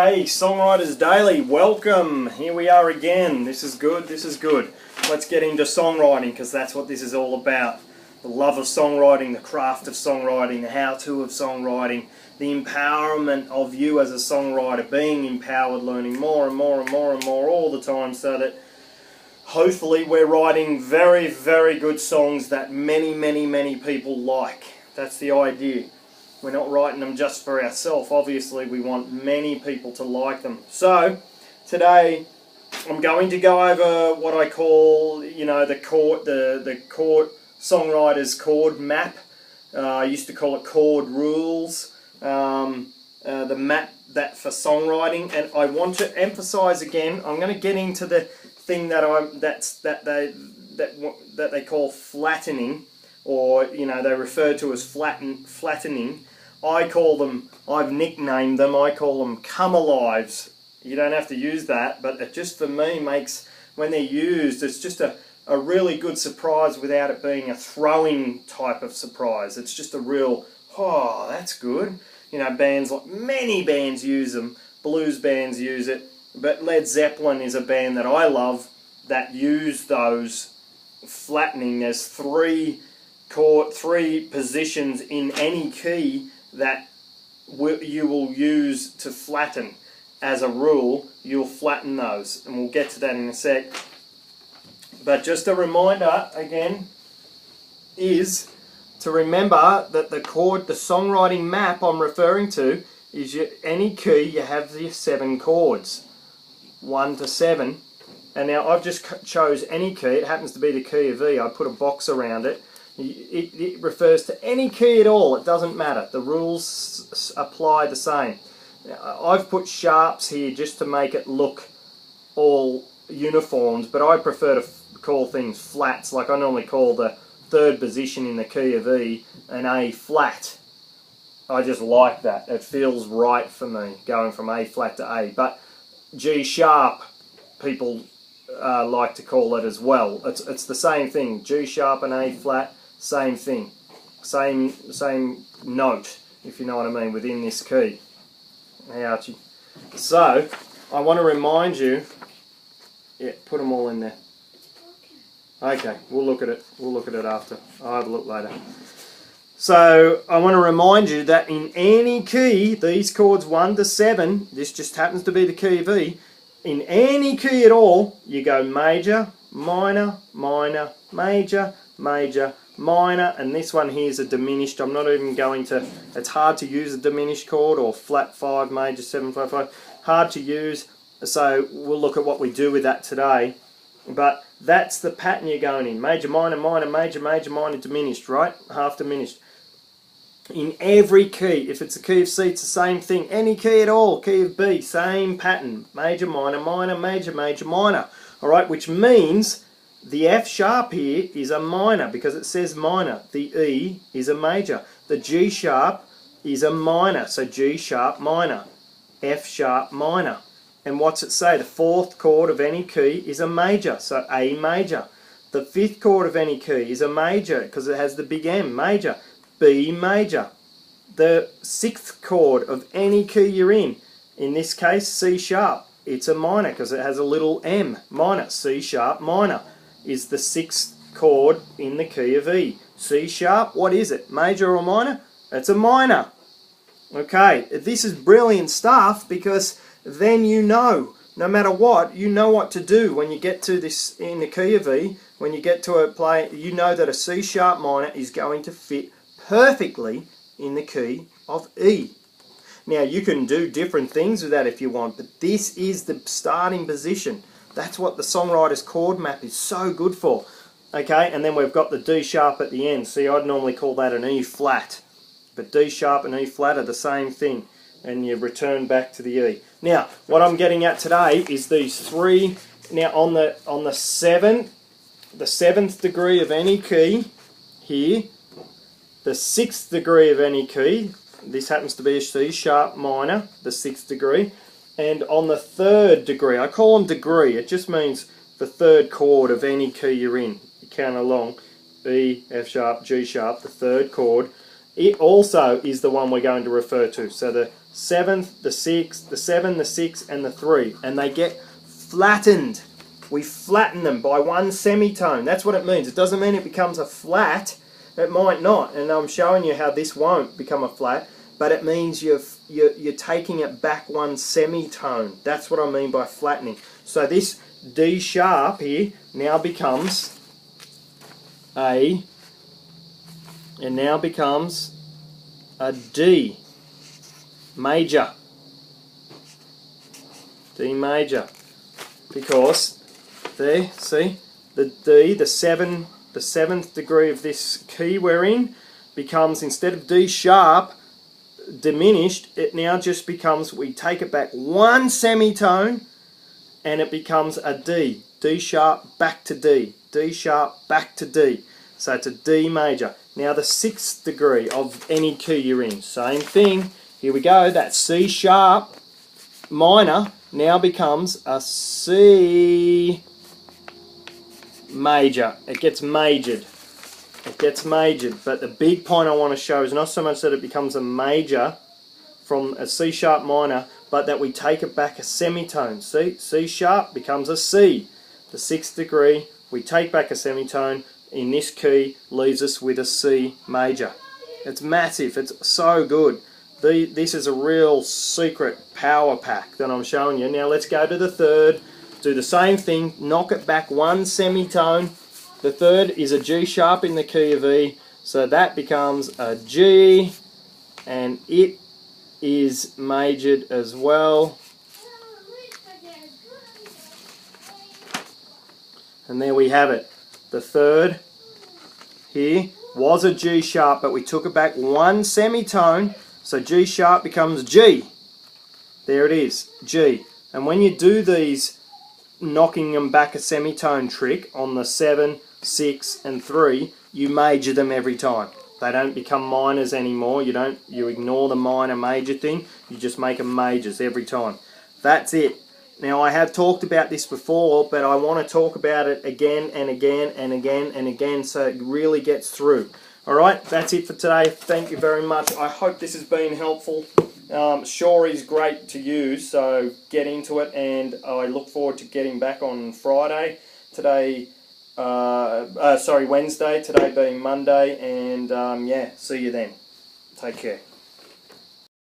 Hey, Songwriters Daily, welcome. Here we are again. This is good, this is good. Let's get into songwriting because that's what this is all about. The love of songwriting, the craft of songwriting, the how-to of songwriting, the empowerment of you as a songwriter, being empowered, learning more and more and more and more all the time so that hopefully we're writing very, very good songs that many people like. That's the idea. We're not writing them just for ourselves. Obviously, we want many people to like them. So, today I'm going to go over what I call, the chord songwriters chord map. I used to call it chord rules. The map that for songwriting, and I want to emphasize again. I'm going to get into the thing that they call flattening, or they refer to as flattening. I've nicknamed them, I call them come alives. You don't have to use that, but it just for me makes, when they're used, it's just a really good surprise without it being a throwing type of surprise. It's just a real, oh, that's good. Many bands use them, blues bands use it, but Led Zeppelin is a band that I love that use those flattening. There's three positions in any key that you will use to flatten. As a rule, you'll flatten those, and we'll get to that in a sec. But just a reminder again is to remember that the songwriting map I'm referring to is any key you have the 7 chords, 1 to 7. And now I've just chose any key. It happens to be the key of E. I put a box around it. It refers to any key at all. It doesn't matter. The rules apply the same. I've put sharps here just to make it look all uniforms, but I prefer to call things flats. Like I normally call the 3rd position in the key of E an A flat. I just like that. It feels right for me, going from A flat to A. But G sharp, people like to call it as well. It's the same thing. G sharp and A flat, same thing. Same note, if you know what I mean, within this key. So, I want to remind you, put them all in there. Okay, we'll look at it. We'll look at it after. I'll have a look later. So, I want to remind you that in any key, these chords 1 to 7, this just happens to be the key of E, in any key at all, you go major, minor, minor, major, major, minor, and this one here is a diminished. I'm not even going to, it's hard to use a diminished chord, or flat 5, major 7, flat 5, hard to use, so we'll look at what we do with that today. But that's the pattern you're going in, major, minor, minor, major, major, minor, diminished, right? Half diminished. In every key, if it's a key of C, it's the same thing. Any key at all, key of B, same pattern. Major, minor, minor, major, major, minor. Alright, which means the F sharp here is a minor because it says minor. The E is a major. The G sharp is a minor, so G sharp minor. F sharp minor. And what's it say? The 4th chord of any key is a major, so A major. The 5th chord of any key is a major because it has the big M, major. B major. The 6th chord of any key you're in this case C sharp, it's a minor because it has a little M, minor. C sharp minor is the 6th chord in the key of E. C sharp, what is it? Major or minor? It's a minor. Okay, this is brilliant stuff because then no matter what, you know what to do when you get to this in the key of E. When you get to a play, you know that a C sharp minor is going to fit perfectly in the key of E. Now you can do different things with that if you want, but this is the starting position. That's what the songwriter's chord map is so good for. Okay, and then we've got the D sharp at the end. See, I'd normally call that an E flat, but D sharp and E flat are the same thing, and you return back to the E. Now, what I'm getting at today is these 3. Now on the 7th degree of any key here, the 6th degree of any key, this happens to be a C sharp minor, the 6th degree, and on the 3rd degree, I call them degree, it just means the 3rd chord of any key you're in. You count along, E, F sharp, G sharp, the 3rd chord. It also is the one we're going to refer to. So the 7th, the 6th, the 7, the 6, and the 3. And they get flattened. We flatten them by one semitone. That's what it means. It doesn't mean it becomes a flat. It might not. And I'm showing you how this won't become a flat. But it means you're taking it back one semitone. That's what I mean by flattening. So this D sharp here now becomes a D major. D major. Because there, see, the D, the 7th degree of this key we're in, becomes, instead of D sharp diminished, it now just becomes, we take it back one semitone and it becomes a D. D sharp back to D. D sharp back to D. So it's a D major. Now the 6th degree of any key you're in. Same thing. Here we go. That C sharp minor now becomes a C major. It gets majored. It gets majored. But the big point I want to show is not so much that it becomes a major from a C sharp minor, but that we take it back a semitone. See? C sharp becomes a C. The 6th degree, we take back a semitone in this key, leaves us with a C major. It's massive. It's so good. This is a real secret power pack that I'm showing you. Now let's go to the 3rd. Do the same thing. Knock it back one semitone. The 3rd is a G sharp in the key of E. So that becomes a G. And it is majored as well. And there we have it. The 3rd here was a G sharp, but we took it back one semitone. So G sharp becomes G. There it is, G. And when you do these knocking them back a semitone trick on the 7, 6 and 3, you major them every time. They don't become minors anymore. You ignore the minor major thing. You just make them majors every time. That's it. Now I have talked about this before, but I want to talk about it again and again and again and again so it really gets through. Alright, that's it for today. Thank you very much. I hope this has been helpful. Sure is great to use, so get into it, and I look forward to getting back on Friday. Wednesday, today being Monday, and yeah, see you then. Take care.